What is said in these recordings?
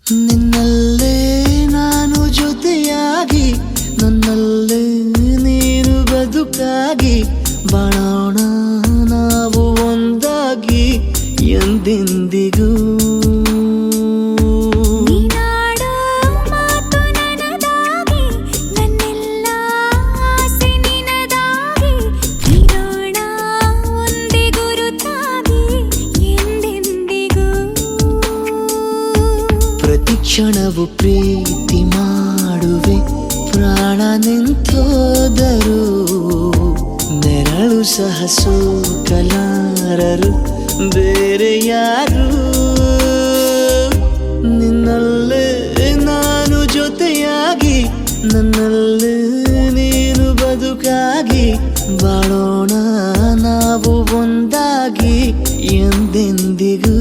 ನಿನ್ನಲ್ಲೇ ನಾನು ಜೊತೆಯಾಗಿ ನನ್ನಲ್ಲೇ ನೀನು ಬದುಕಾಗಿ ಬಾಳೋಣ ನಾವು ಒಂದಾಗಿ ಎಂದೆಂದಿಗೂ. ಕ್ಷಣವು ಪ್ರೀತಿ ಮಾಡುವೆ ಪ್ರಾಣ ನಿಂತೋದರು ನೆರಳು ಸಹ ಸೋಕಲಾರರು ಬೇರೆ ಯಾರು. ನಿನ್ನಲ್ಲೇ ನಾನು ಜೊತೆಯಾಗಿ ನನ್ನಲ್ಲೇ ನೀನು ಬದುಕಾಗಿ ಬಾಳೋಣ ನಾವು ಒಂದಾಗಿ ಎಂದೆಂದಿಗೂ.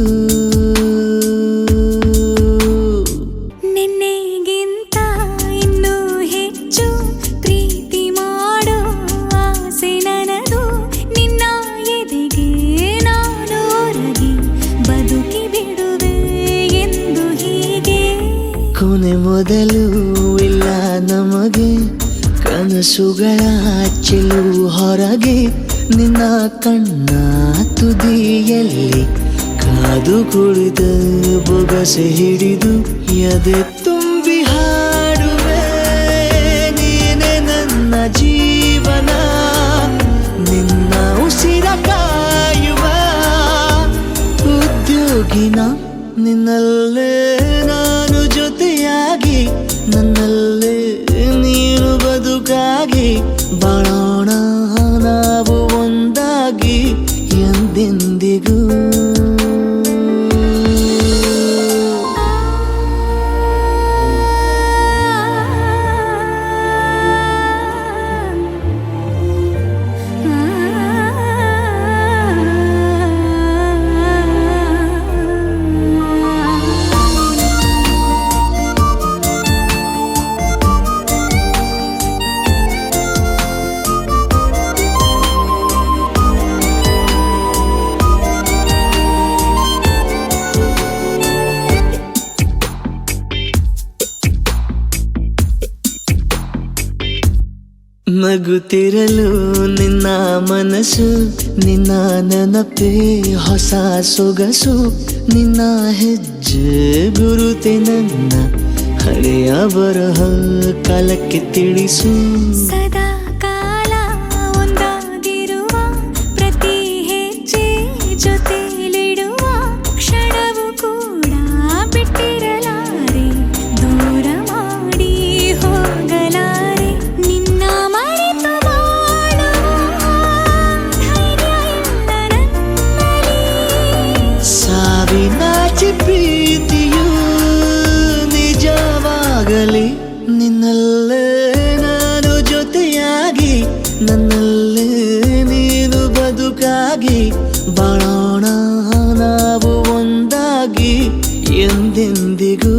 ಕೊನೆ ಮೊದಲು ಇಲ್ಲ ನಮಗೆ ಕನಸುಗಳ ಚೆಲು ಹೊರಗೆ ನಿನ್ನ ಕಣ್ಣ ತುದಿಯಲ್ಲಿ ಕಾದು ಕುಳಿತ ಬೊಗಸೆ ಹಿಡಿದು ಎದೆ ತುಂಬಿ ಹಾಡುವೆ ನೀನೆ ನನ್ನ ಜೀವನ ನಿನ್ನ ಉಸಿರ ಕಾಯುವ ಉದ್ಯೋಗಿನ ನಿನ್ನಲ್ಲೇ ನಾನು ಜೊತೆಯಾಗಿ ನನ್ನಲ್ಲೇ ನೀನು ಬದುಕಾಗಿ ಬಾಳೋಣ ನಾವು ಒಂದಾಗಿ ಎಂದೆಂದಿಗೂ. ನಗುತ್ತಿರಲು ನಿನ್ನ ಮನಸ್ಸು ನಿನ್ನ ನೆನಪೇ ಹೊಸ ಸೊಗಸು ನಿನ್ನ ಹೆಜ್ಜೆ ಗುರುತೆ ನನ್ನ ಹಳೆಯ ಬರಹ ಕಾಲಕ್ಕೆ ತಿಳಿಸು. ಸದಾ ಕಾಲ ಒಂದಾಗಿರುವ ಪ್ರತಿ ಹೆಜ್ಜೆ ಜೊತೆಲಿಡುವ ಕ್ಷಣವು ಕೂಡ ಬಿಟ್ಟಿರಲಾರೆ ದೂರ ಮಾಡಿ ಹೋಗಲಾರೆ ನಿನ್ನ ಸಾವಿನಾಚೆ ಪ್ರೀತಿಯು ನಿಜವಾಗಲಿ ನಿನ್ನಲ್ಲೇ ನಾನು ಜೊತೆಯಾಗಿ ನನ್ನಲ್ಲೇ ನೀನು ಬದುಕಾಗಿ ಬಾಳೋಣ ನಾವು ಒಂದಾಗಿ ಎಂದೆಂದಿಗೂ.